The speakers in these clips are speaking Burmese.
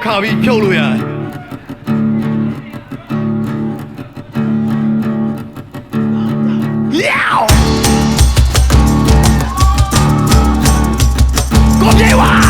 ခါပြီးဖြုတ်လို့ရတယ်ကိုပြေဝါ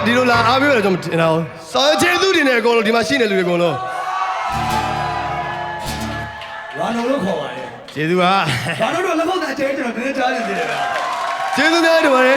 ဒီလိုလာအားပေးရတော့မတင်တော့စော်ကျေသူတွေနဲ့အကုန်လုံးဒီမှာရှိနေလူတွေအကုန်လုံးလာလို့ခေါ်ပါလေကျေသူပါဘာလို့တော့လက်ဖို့တဲ့အချိန်ကျွန်တော်နည်းနည်းကြားနေသေးတယ်ဗျာကျေသူများတို့ပါလေ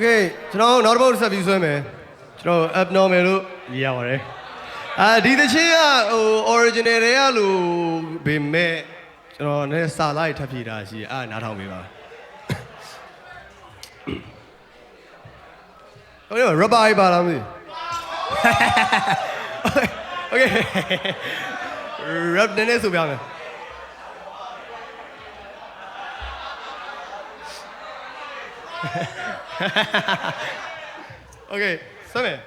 Okay ကျွန်တော်နောက်တစ်ပုတ်ဆက်ပြီးဆွဲမယ်ကျွန်တော် abnormal လို့ရေးရပါတယ်ဒီတချင်းကဟို original တွေကလို့ဗေမဲ့ကျွန်တော်လည်းစာလိုက်ထပ်ဖြည့်တာရှိတယ်နားထောင်ပေးပါဟုတ်တယ် rubber ပါလားမသိ Okay rap နည်းနည်းဆိုပြမယ်Okay ဆက်မယ်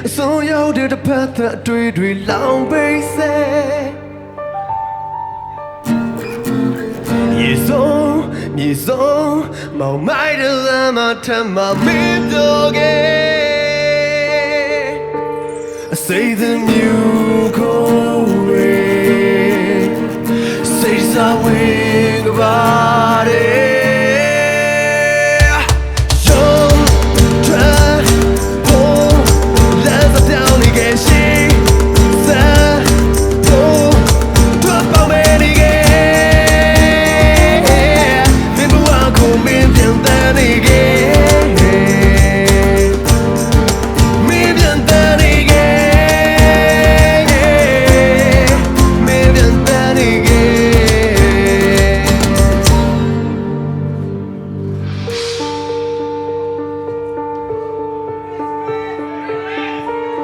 အစိုးရတဲ့တစ်ဖက်သက်တွေလောင်ပိစေရေဆုံးမောင်မိုက်တဲ့လမ်းမှာထမ်းမမင်းတို့ကအစိမ့်the new cold say something about it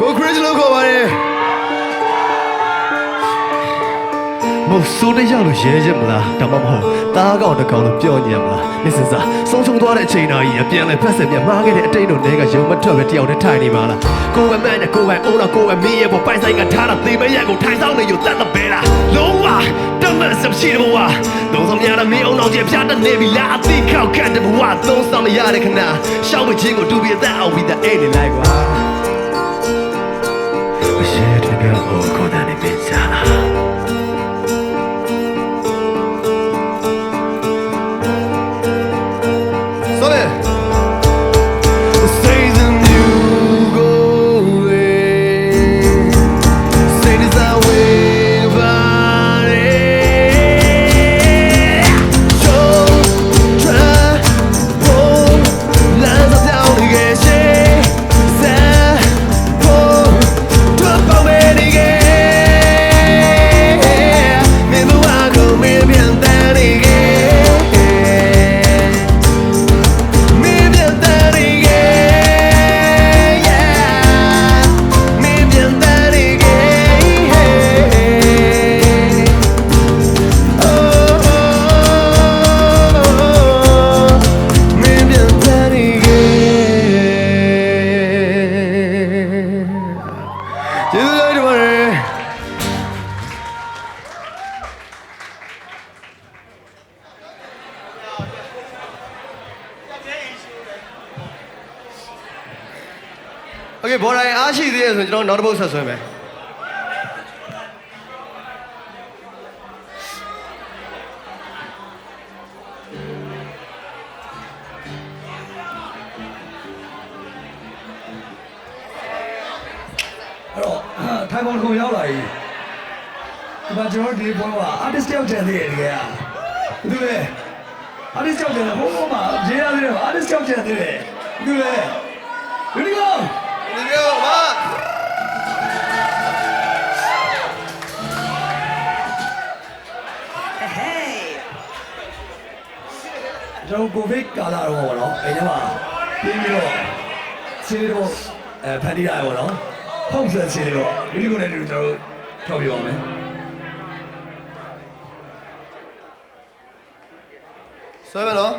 Go Chris လို့ခေါ်ပါတယ်မဟုတ်စိုးတဲ့ရောက်လို့ရဲချက်မလားဒါမှမဟုတ်တားကောင်တစ်ကောင်လို့ပြောညံမလားမင်းစစားဆုံးရှုံးသွားတဲ့အချိန်သားကြီးအပြန်လဲဖက်ဆက်ပြမှားခဲ့တဲ့အတိတ်တို့တွေကရုံမထွက်ပဲတယောက်တည်းထိုင်နေပါလားကိုယ်ပဲမှန်းနဲ့ကိုယ်ပဲအိုးတော့ကိုယ်ပဲမင်းရဲ့ပေါ်ပိုင်ဆိုင်ကထားတာသေမရက်ကိုထိုင်ဆောင်နေယူတတ်တော့ပဲလားလုံးဝတမန်စပ်ရှိတယ်ဘဝလုံးဆောင်များတဲ့မင်းအောင်တော့ကျပြတ်နေပြီလားအသိခောက်ခတ်တဲ့ဘဝသုံးဆောင်မရတဲ့ခဏရှောက်မချင်းကိုတူပြီးအသက်အောင်ပြီးတဲ့အိတ်နေလိုက်ကွာOh, God, I need pizza. Sorry. Say the new go away. Say this away, buddy. Show, try, pull, lines up down again. Okay ဘော်တိုင်းအားရှိသေးတယ်ဆိုရင်ကျွန်တော်နောက်တစ်ပုတ်ဆက်ဆွဲမယ်အဲ့တော့ထိုင်ပေါ်ကိုရောက်လာပြီဒီမှာကျွန်တော်ဒီပွဲမှာ artist တယောက်တန်သေးတယ်တကယ်ကသူလေ artist တယောက်တန်တယ်ဘုံမှာရေးရသေးတယ် artist တယောက်တန်သေးတယ်သူလေဒီကောဒီလိုပါကျွန်တော်ကိုဗစ်ကာလာတော့ပေါ့နော်အဲ့ဒီမှာပြီးတော့ခြေတော့ဖန်တီးရပါတော့ဟုတ်ဆက်ခြေတော့ဒီလိုနဲ့ကျွန်တော်ထောက်ပြပါမယ်ဆွဲမယ်နော်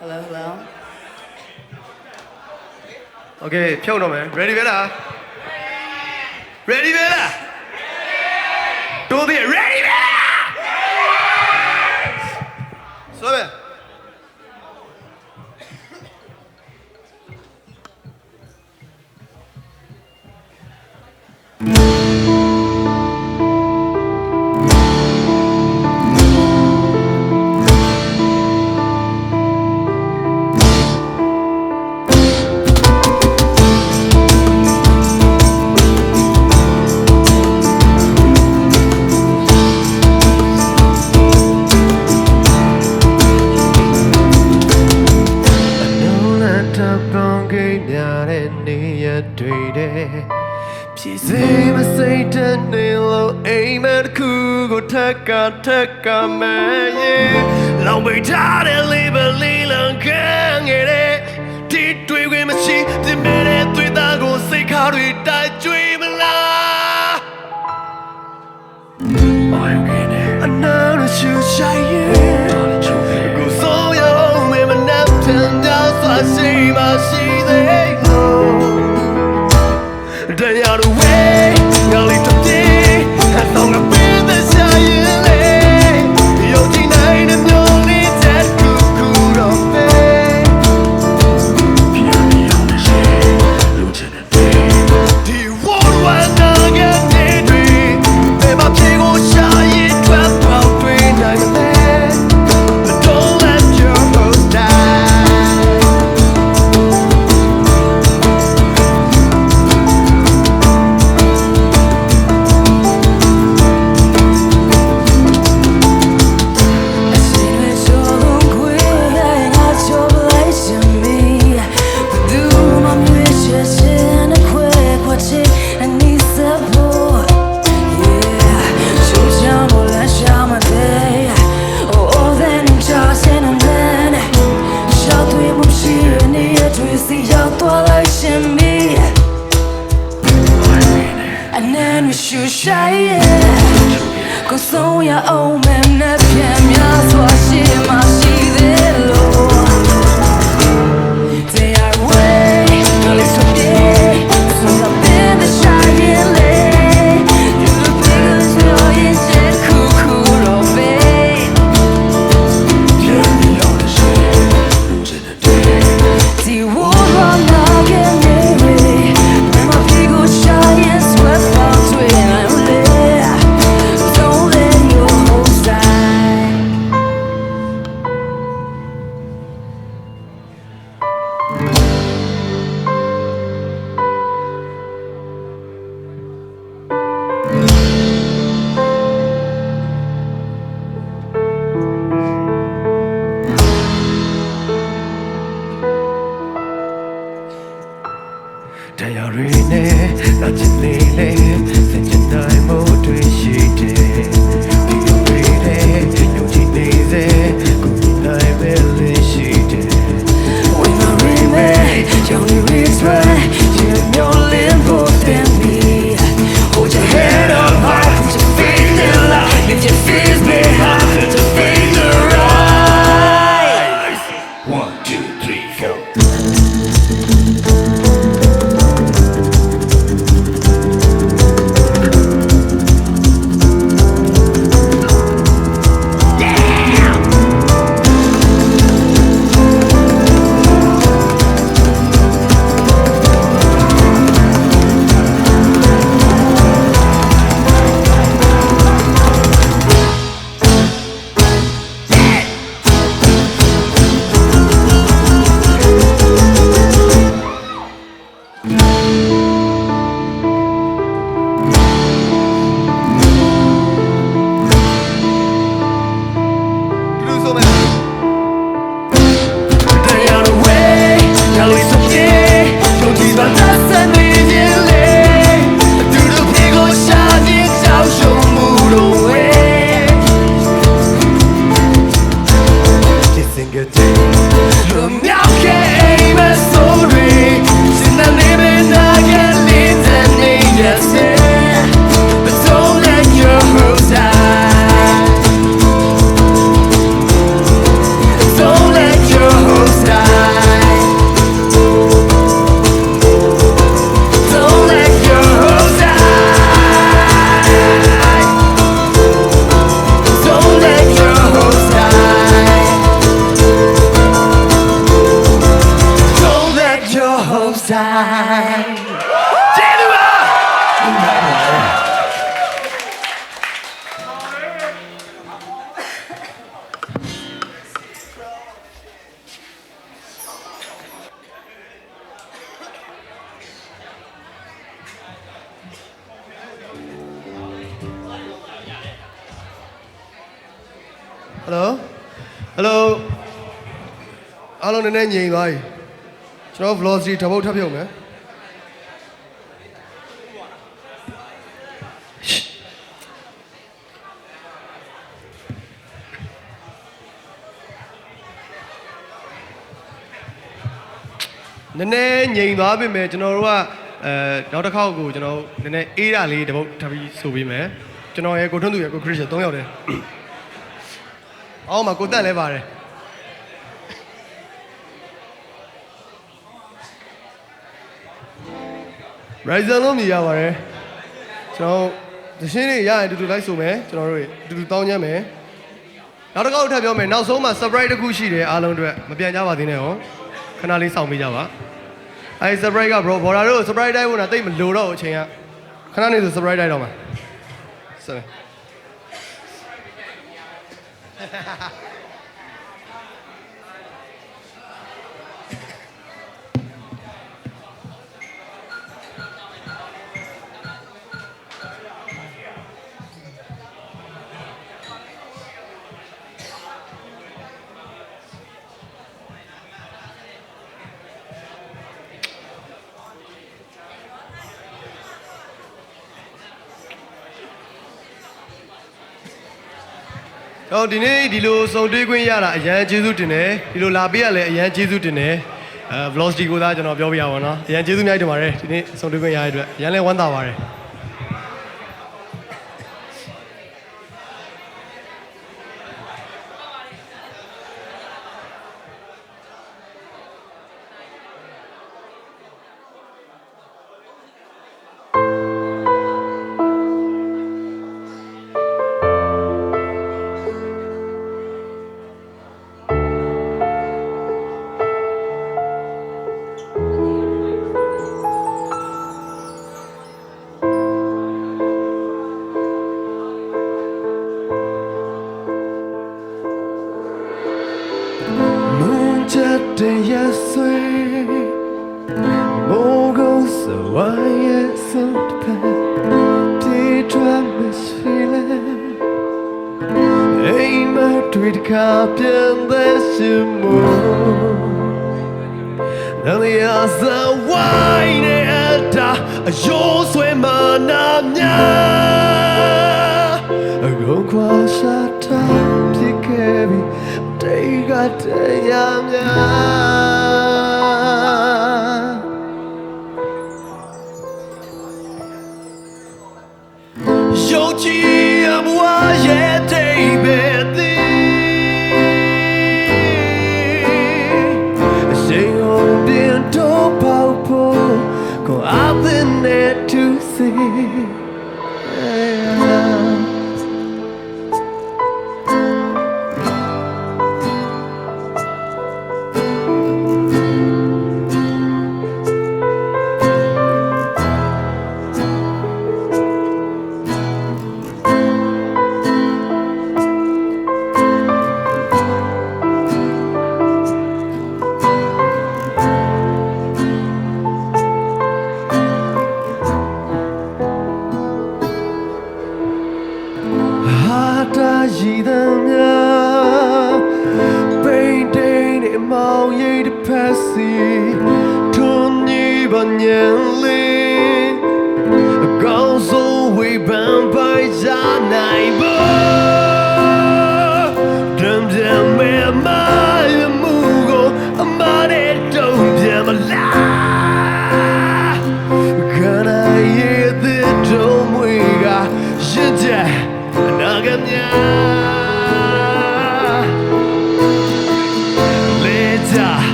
hello Okay ဖြုတ်တော့မယ် ready ပဲလား ready ပဲလားတိုးသေး ready ပဲလားဆိုပဲ She's a mistake and no aim at Kugo Taka man. Long way down and leave a little gang in it. Did we win machine? The minute we don't go sick how we die dreaming. Another shoe shine. Go so young, maybe not ten down, so I see my see they go. Then you're away, you're little day, and long a bit the silent. You're denying and you're little cuckoo of pain. Piano on the shade, Lieutenant Day. Do you want one again? Daydream, and my pig will shine, trap out between night and day. But don't let your hopes die. And then we should shy, cause so ya old man, that can ya so I see my see the low. They are way, no less of day, so I've been the shy lay. You look bigger than you're in jet cuckoo of fate. Journey on the shade, losing the day. The world run out and me, when my big old shy and sweat. Don't let your hopes die. Diary ne, not just lele, such a time more to shit. You read it, you need it, good night, really shit. When I remake, you reach right, you know, limbo, then me. Hold your head up high, put your feet in line, if your fears behind, put your feet to rise. 1, 2, 3, 4. hello အားလုံးနည်းနည်းငြိမ်သွားပြီကျွန်တော် velocity ဓာတ်ပုတ်ထပ်ပြုတ်မယ်နည်းနည်းငြိမ်သွားပြီမယ်ကျွန်တော်တို့ကနောက်တစ်ခေါက်ကိုကျွန်တော်နည်းနည်းအေးရလေးဓာတ်ပုတ်ထပ်ပြီးဆိုပေးမယ်ကျွန်တော်ရဲ့ကိုထွန်းသူရဲ့ကိုခရစ်ရှင်3ယောက်တည်းအောက်မှာကိုတက်လဲပါတယ်ရိုက်ဇန်လို့မြည်ရပါတယ်ကျွန်တော်သရှင်းလေးရရင်အတူတူလိုက်ဆိုမယ်ကျွန်တော်တို့အတူတူတောင်းညမ်းမယ်နောက်တစ်ခေါက်ထပ်ပြောမယ်နောက်ဆုံးမှာ surprise တစ်ခုရှိတယ်အားလုံးအတွက်မပြန်ကြပါသေးနဲ့ဟောခဏလေးစောင့်ပေးကြပါအဲဒီ surprise က bro ဘော်ဒါတို့ surprise တိုင်းဝင်တာတိတ်မလိုတော့ဘူးအချိန်ကခဏနေဆို surprise တိုင်းတော့မှာဆက်မယ်တော့ဒီနေ့ဒီလိုစုံတွေ့ခွင့်ရတာအရန်ကျေးဇူးတင်တယ်ဒီလိုလာပေးရလဲအရန်ကျေးဇူးတင်တယ်velocity ကိုသာကျွန်တော်ပြောပြရပါတော့အရန်ကျေးဇူးများတင်ပါတယ်ဒီနေ့စုံတွေ့ခွင့်ရတဲ့အတွက်အရန်လဲဝမ်းသာပါတယ်တရားဆွေမိုးကုန်းစဝိုင်းရဲ့စုံတစ်ဖက်ပြေးထွက်မရှိလဲအိမ်မတွေ့တခါပြန်တဲ့ရှင်မို့နောက်ရစဝိုင်းနဲ့အတာအယိုးဆွဲမနာများအကုန်ခွာရှာထားဖြစ်ခဲ့ပြီတေကတရားများယုံကြည်အမွားရဲ့တိတ်ပဲသည်အရှိန်အောင်ပြန်တော့ပေါ့ဖို့ကို I've been there to see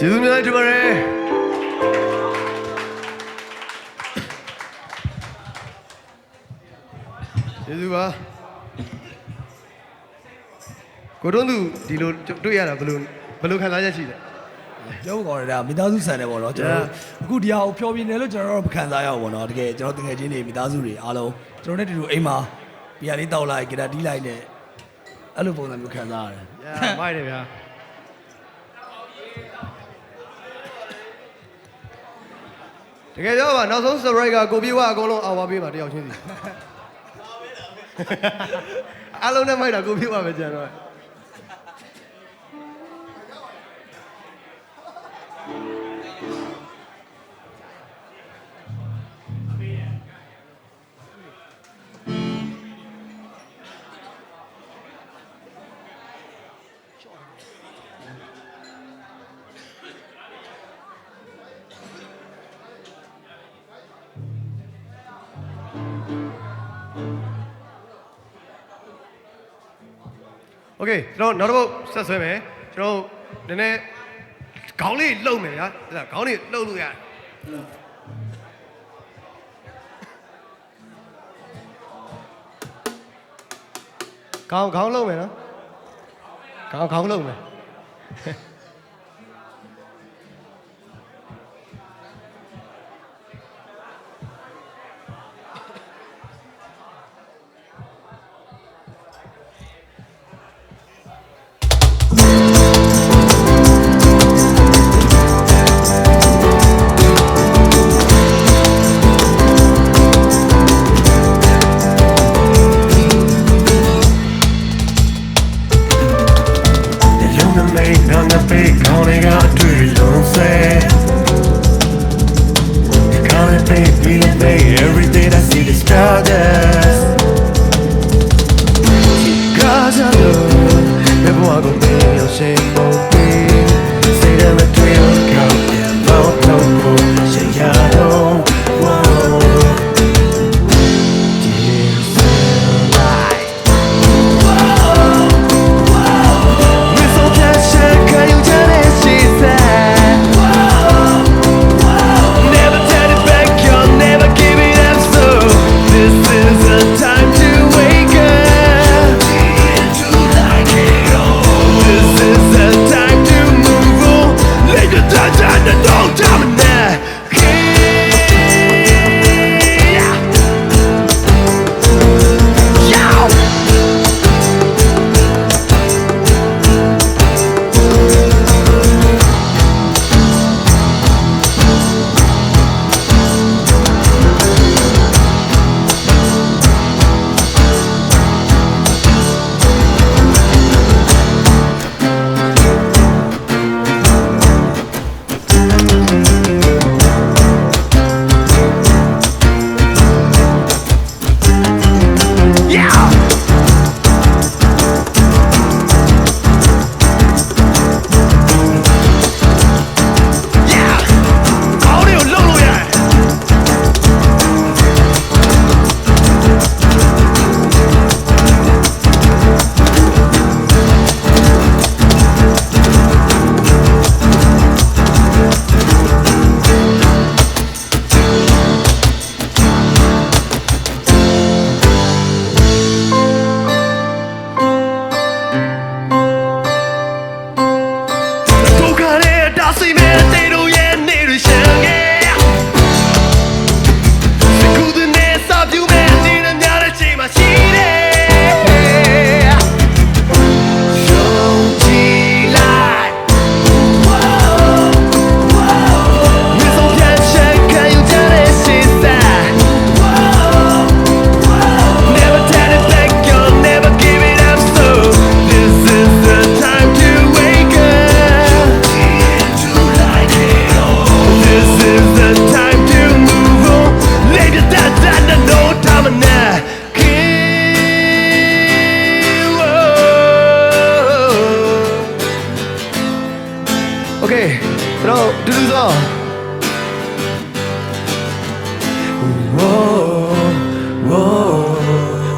ကျေးဇူးများတင်ပါတယ်ကျေးဇူးပါကိုတွန်းသူဒီလိုတွေ့ရတာဘယ်လိုခံစားချက်ရှိလဲ ပြောကောင်းတယ်ဒါမိသားစုဆန်တယ်ပေါ့နော်ကျွန်တော်အခုဒီဟာကိုဖြောပြနေလို့ကျွန်တော်တို့မခံစားရဘူးပေါ့နော်တကယ်ကျွန်တော်တကယ်ချင်းတွေမိသားစုတွေအားလုံးကျွန်တော်နဲ့တူတူအိမ်မှာဘီယာလေးတောက်လိုက်ဂီတာတီးလိုက်နဲ့အဲ့လိုပုံစံမျိုးခံစားရတယ် မိုက်တယ်ဗျာတကယ်ပြောပါနောက်ဆုံး surprise ကကိုပြေဝအကုန်လုံးအောင်ပါပေးပါတယောက်ချင်းစီအားလုံးနဲ့မိုက်တာကိုပြေဝပဲကြံတော့โอเคကျွန်တော်နောက်တစ်ပုတ်ဆက်ဆွဲမယ်ကျွန်တော်နည်းနည်းခေါင်းလေးလှုပ်မယ်ဗျာအဲ့ဒါခေါင်းလေးလှုပ်လို့ရတယ်ခေါင်းလှုပ်မယ်နော်ခေါင်းလှုပ်မယ်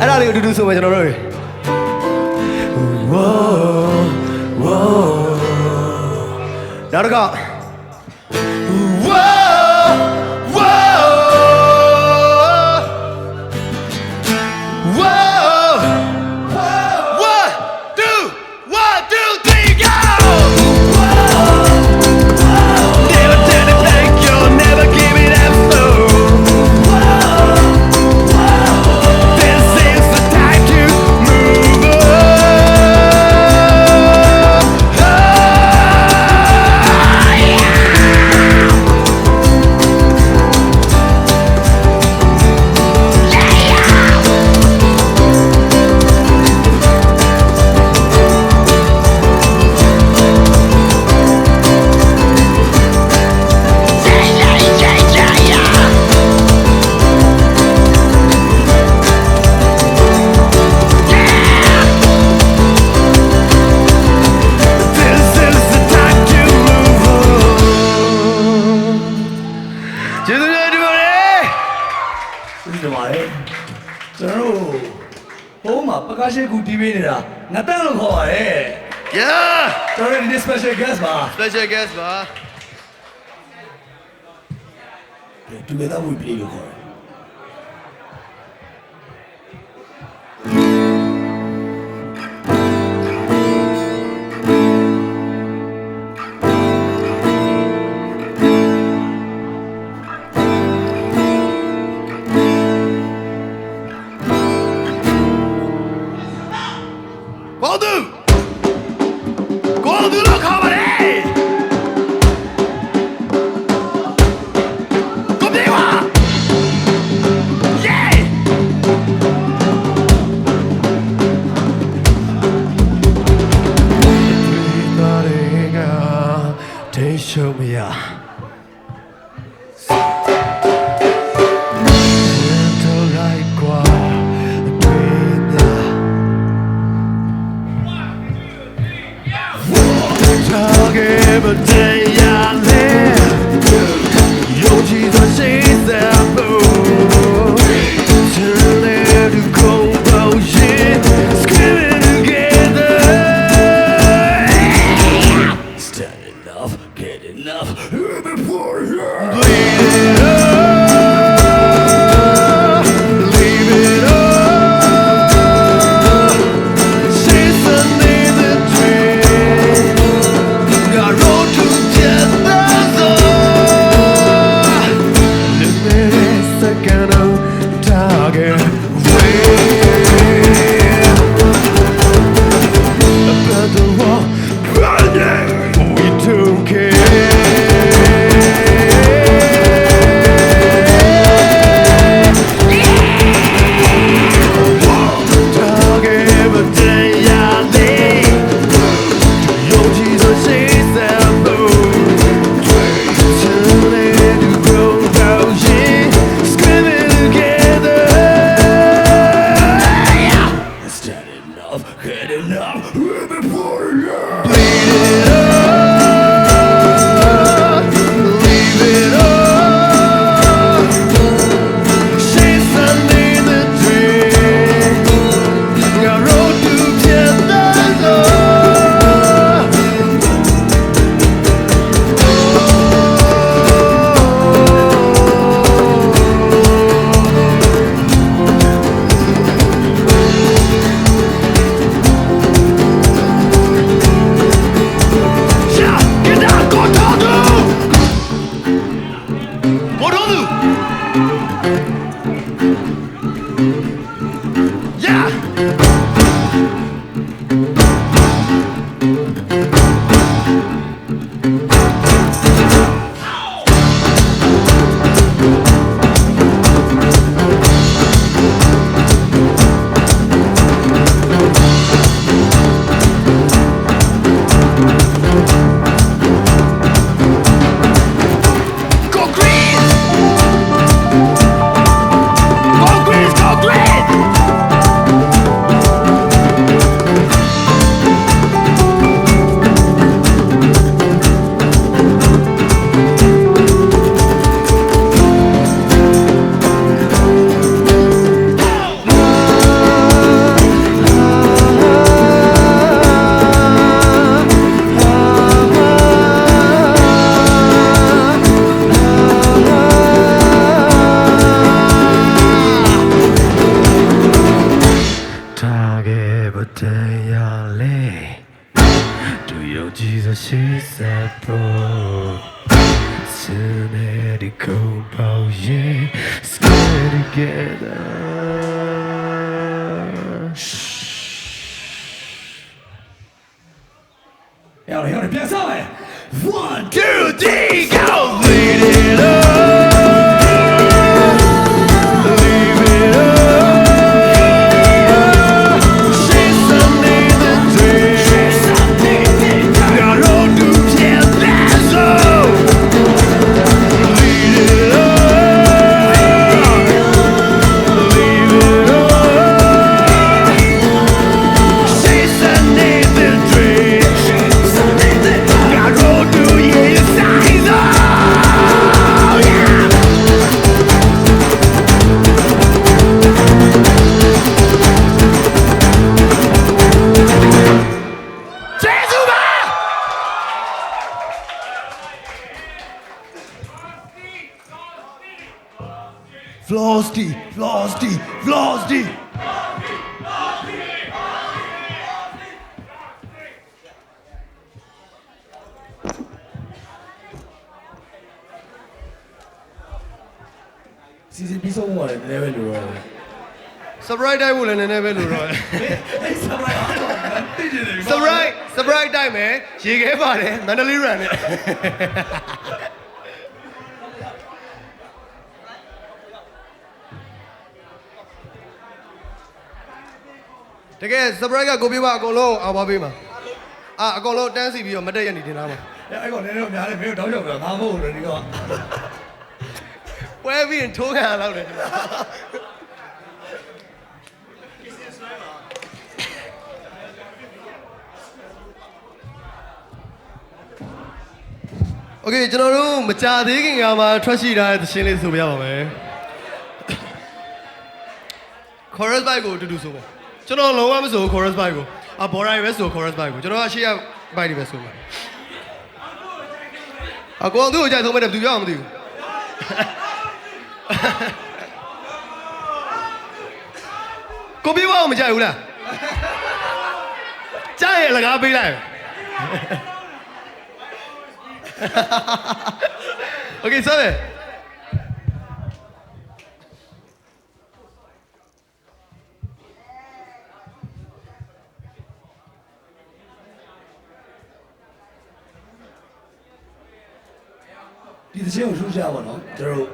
အဲ့ဒါလေးကိုတူတူဆိုမယ်ကျွန်တော်တို့တွေနောက်တစ်ခါ ကားရှိကူတီးပေးနေတာငါတန်းလို့ခေါ်ပါတယ် Yeah ကျွန်တော်ဒီ special guest ပါ special guest ပါ Together we play လို့ခေါ်တယ်ကိုသူလို့ခေါ်ပါလေကိုပြေဝါ Yeah နာရီကတေရှုံမရတော့လိုက်ကွာပြေးညာ Target but day I live Your Jesus is the boom Turn it to cold shit Screaming together Stand enough, get enough Before you bleed it up Leave it up She's underneath the tree I rode to death as all Limited second of target About the wall running we don't Target but day I live Your Jesus is the moon Turn it to grow rosy Screaming together Stand enough, get enough Before you bleed it up Leave it up She's underneath the tree I rode to death as all Yeah, get down, go down, Go down, Yeah. Go green! Go green, go green! Target but day I lay Do your Jesus she's a pro Cinematic compound yeah Stay together ။ရောက်တယ်ပြန်စားမယ်။ 1, 2, 3, go! Bleed it up Leave it up She's underneath the tree I rode to death as all Bleed it up Leave it up She's underneath the tree I rode to your side Velocity Velocity Velocity စီစီပြီးဆုံးသွားတယ်နည်းပဲလို့တော့ surprise တိုင်းဖို့လည်းနည်းနည်းပဲလို့တော့ အဲ့ surprise တိတိတယ် surprise တိုင်းမယ်ရေခဲပါတယ်မန္တလေး run နဲ့တကယ် surprise ကကိုပြေးပါအကုန်လုံးအောင်ပါပေးမှာအကုန်လုံးတန်းစီပြီးတော့မတက်ရနေတင်သားမှာ အဲ့ကောင်လည်းတော့များတယ်မင်းတို့တောင်းကြောက်ပြငါမဟုတ်လို့ဒီကောင် ပွဲပြီးရင်ထိုးခံရတော့တယ်โอเคကျွန်တော်တို့မကြသေးခင်ကမှထွက်ရှိထားတဲ့သင်းလေးဆိုပြရပါမယ် chorus bike ကိုတူတူဆိုပေါ့ကျွန်တော်လုံးဝမဆို chorus bike ကိုဘော်ရိုင်ပဲဆို chorus bike ကိုကျွန်တော်အရှိရ bike တွေပဲဆိုပါကိုအောင်သူ့ကိုကြိုက်ဆုံးမဲ့တယ်ဘယ်သူပြောမှမသိဘူးကိုပြေးပါအောင်မကြိုက်ဘူးလားကြိုက်ရလကားပေးလိုက်โอเคဆက်မယ် ဒီတစ်ချက်ကိုရှုကြပါတော့ကျွန်တော်တို့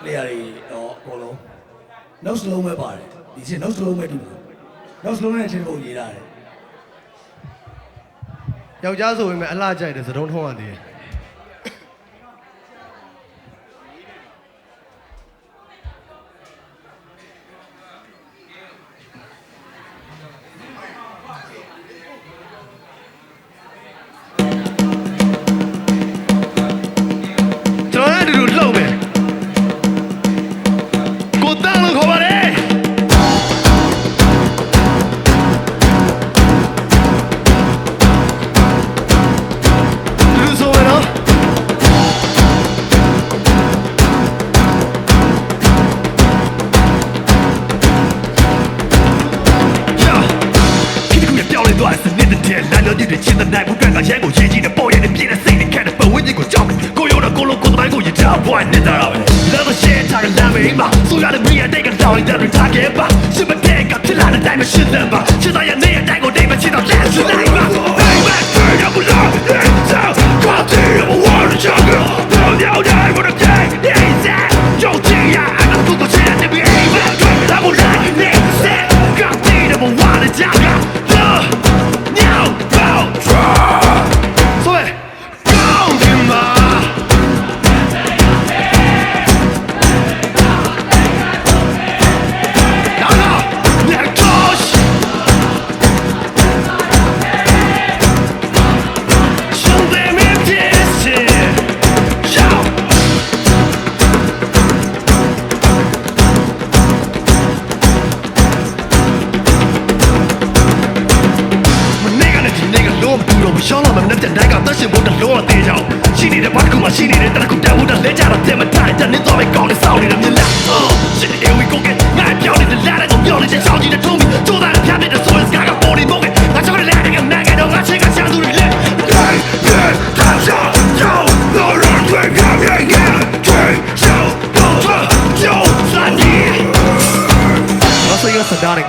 နေရာတွေတော့အကုန်လုံး notes လုံးပဲပါတယ်ဒီချက် notes လုံးပဲတူတယ် notes လုံးနဲ့ချင်းပုံရေးထားတယ် ယောက်ျားဆိုရင်လည်းအလှကြိုက်တယ်သတုံးထုံးရသေးတယ်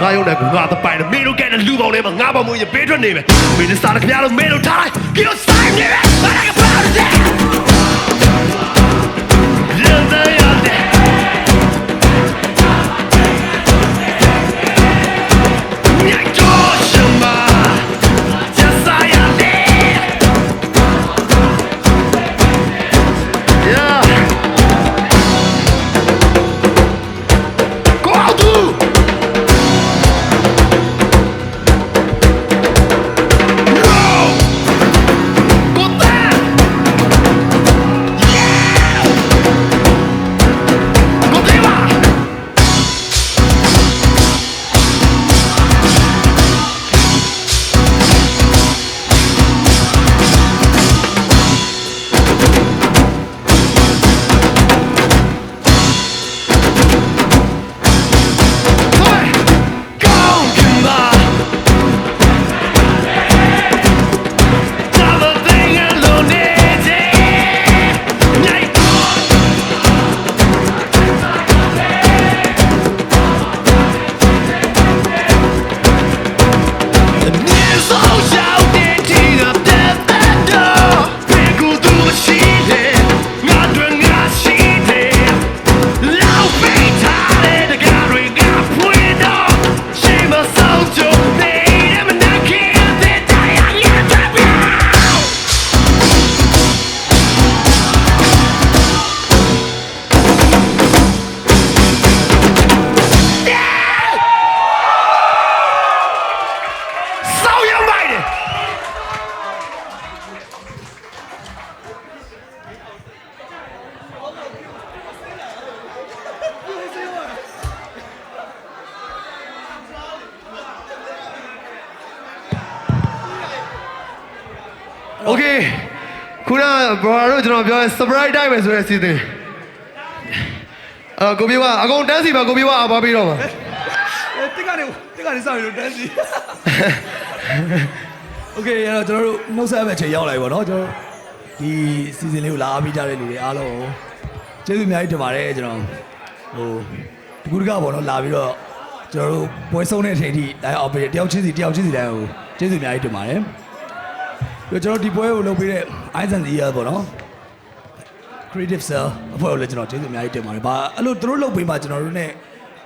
ငါရုံနဲ့ငါတပိုင်မင်းတို့ကတဲ့လူပေါင်းထဲမှာငါပေါင်းမွေးရပေးထွက်နေမယ်မင်းစားတဲ့ခင်ဗျားတို့မင်းတို့ထားလိုက်ပြီးတော့ဆိုင်နေမယ်ဘာလဲကပါလဲ โอเคခုနဘရာတို့ကျွန်တော်ပြောရင် surprise တိုင်းပဲဆိုတဲ့စီစဉ်ကိုပြေကအကုန်တန်းစီပါကိုပြေကအားပါပြီးတော့မှာ တက်ကနေစောင့်ရလို့တန်းစီโอเคအဲ့တော့ကျွန်တော်တို့နှုတ်ဆက်မဲ့ချိန်ရောက်လာပြီပေါ့နော်ကျွန်တော်ဒီစီစဉ်လေးကိုလာအားပေးကြတဲ့လူတွေအားလုံးကျေးဇူးအများကြီးတင်ပါတယ်ကျွန်တော်ဒီကူတကပေါ့နော်လာပြီးတော့ကျွန်တော်တို့ပွဲဆုံးတဲ့အချိန်ထိလိုက်အောင်ပေးတယောက်ချင်းစီတိုင်းကိုကျေးဇူးအများကြီးတင်ပါတယ်ပြီးတော့ကျွန်တော်ဒီပွဲကိုလုပ်ပေးတဲ့ Eyes and Ears ပေါ့နော် Creative Cell အဖွဲ့ကိုလည်းကျွန်တော်ကျေးဇူးအများကြီးတင်ပါတယ်။ဘာအဲ့လိုသူတို့လုပ်ပေးမှကျွန်တော်တို့ ਨੇ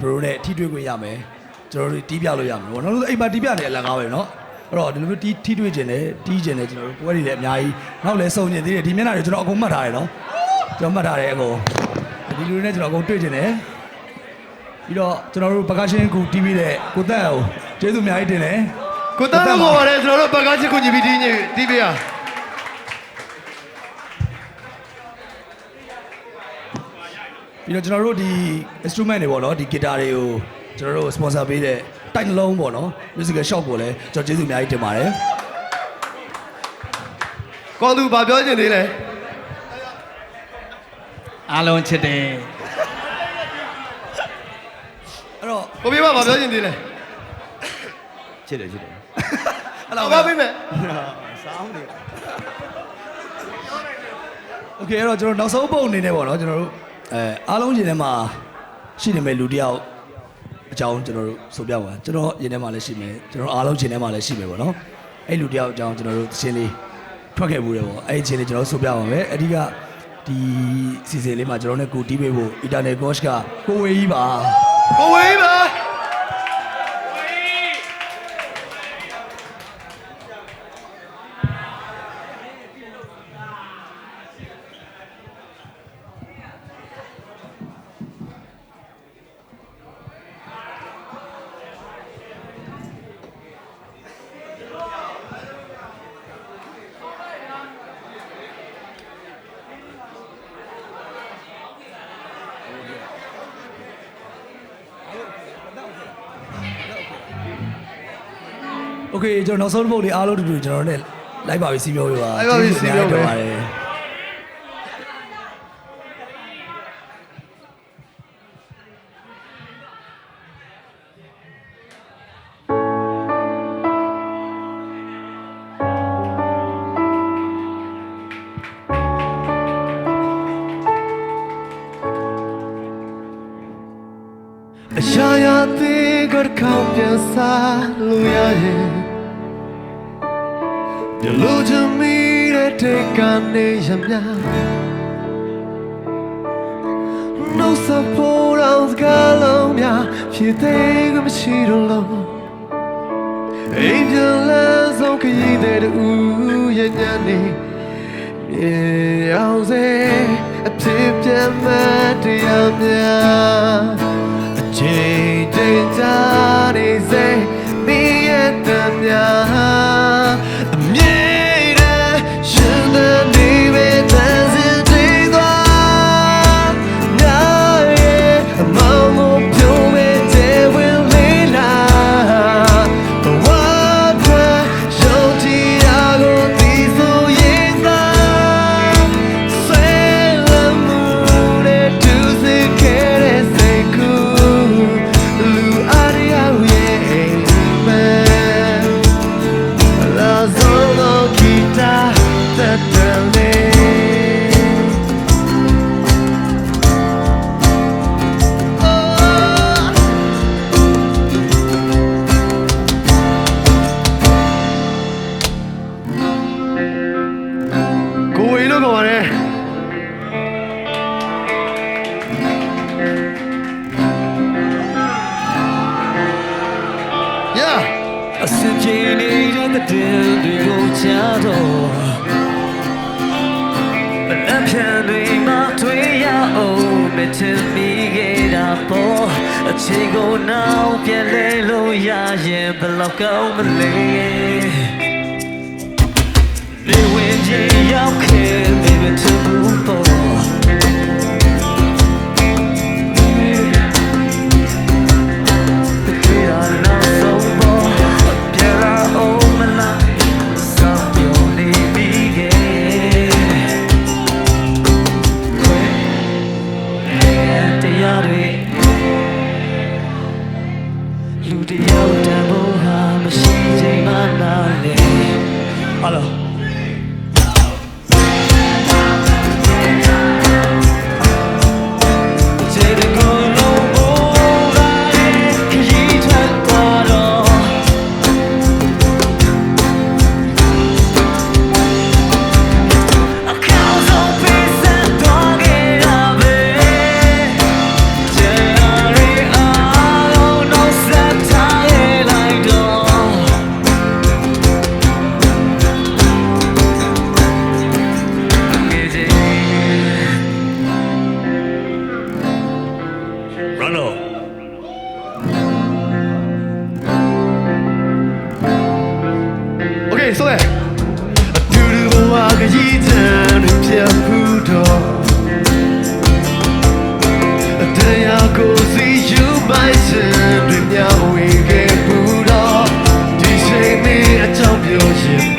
ဘရိုနဲ့ထိတွေ့ခွင့်ရမယ်။ကျွန်တော်တို့တီးပြလို့ရမယ်ပေါ့နော်။အိမ်မှာတီးပြတယ်အလံကားပဲเนาะ။အဲ့တော့ဒီလိုမျိုးထိတွေ့ခြင်းနဲ့တီးခြင်းနဲ့ကျွန်တော်တို့ပွဲတွေလည်းအများကြီးနောက်လည်းစုံကျင်သေးတယ်ဒီမျက်နှာတွေကျွန်တော်အကုန်မှတ်ထားတယ်เนาะ။ကျွန်တော်မှတ်ထားတယ်အကုန်ဒီလူတွေနဲ့ကျွန်တော်အကုန်တွေ့ခြင်းနဲ့ပြီးတော့ကျွန်တော်တို့ပကားရှင်းကူတီးပြီးတဲ့ကိုတက်အောင်ကျေးဇူးအများကြီးတင်တယ်။ ကိုတန်းလို့ခေါ်ပါတယ်ကျွန်တော်တို့ဘက်ကချစ်ကိုညီပြီးတီးပေးရ ပြီးတော့ကျွန်တော်တို့ဒီ instrument တွေပေါ့နော်ဒီ guitar တွေကိုကျွန်တော်တို့ sponsor ပေးတဲ့တိုက်နှလုံးပေါ့နော် musical shop ကိုလည်းကျွန်တော်ကျေးဇူးအများကြီးတင်ပါတယ် ကောသူဘာပြောချင်သေးလဲ အားလုံးချစ်တယ် အဲ့တော့ ကိုပြေကဘာပြောချင်သေးလဲ ချစ်တယ် အဲ့ ဟော တော့ ပါပေးမယ် Okay အဲ့တော့ကျွန်တော်နောက်ဆုံးပုံအနေနဲ့ပေါ့နော်ကျွန်တော်တို့အားလုံးရင်ထဲမှာရှိနေမဲ့လူတစ်ယောက်အကြောင်းကျွန်တော်တို့ဆိုပြပါကျွန်တော်ရင်ထဲမှာလည်းရှိမယ်ကျွန်တော်အားလုံးရင်ထဲမှာလည်းရှိမယ်ပေါ့နော်အဲ့လူတစ်ယောက်အကြောင်းကျွန်တော်တို့သချင်းလေးထွက်ခဲ့ဘူးတယ်ပေါ့အဲ့ဒီချင်းလေးကျွန်တော်ဆိုပြပါမယ်အဓိကဒီစီစဉ်လေးမှာကျွန်တော်နဲ့ကိုတီးပေးဖို့ Eternal Coach ကကိုဝေကြီးပါ ကိုဝေးပါ Okay ကျွန်တော်နောက်ဆုံးတစ်ပုတ်လေးအားလုံးတူတူကျွန်တော်တို့ ਨੇ လိုက်ပါပြီစီးပြောပြပါ လိုက်ပါပြီစီးပြောပဲ ပါတယ် အရာရာသေးကကောင်းပြန်စားလို့ရရဲ့ဒီလိုချင်မိတဲ့တေကနေရမြNo support on the galomia ဖြစ်သေးကမရှိတော့လို့အိမ်ပြန်လဲဆုံးခရီးတဲ့တူရဲ့ညနေမြေအောင်စေအဖြစ်ပြန်မတရားများချိန်ချိန်ကြာနေစေမိရဲ့တမ်းများအမြဲတမ်းရှင်တဲ့နေပဲတန်စင်တွေသွားငါရဲ့အမောင်ကိုပြုံးမဲ့တဲ့ဝင်လေးလာဘဝကရုံချီရကိုဒီဆိုရင်သာဆွဲလမ်းမှုနဲ့သူစိတ်ခဲတဲ့စိတ်ကူလူအားရရဲ့မလာစောလို့ဂီတာတက်တယ်လေကိုဝေလို့ခေါ်ပါတယ် Yeah အစင်ပြေနေတဲ့တဲ့တွေကိုချားတော့အဖြန်တွေမှာတွေ့ရအောင်မချင်မိခဲ့တာပေါ့အချိန်ကိုနောက်ပြန်လဲလို့ရရင်ဘယ်လောက်ကောင်းမလဲနေဝင်ကြီးရောက်ခဲ့ baby to move forward Oh, my life, stop your baby. ကြီးတန်းတွေပြတ်ဘူးတော့တရားကိုစီယူမိုက်စင်တွေမြောက်ဝေခဲ့ဘူးတော့ဒီချိန်လေးအကြောင်းပြောရင်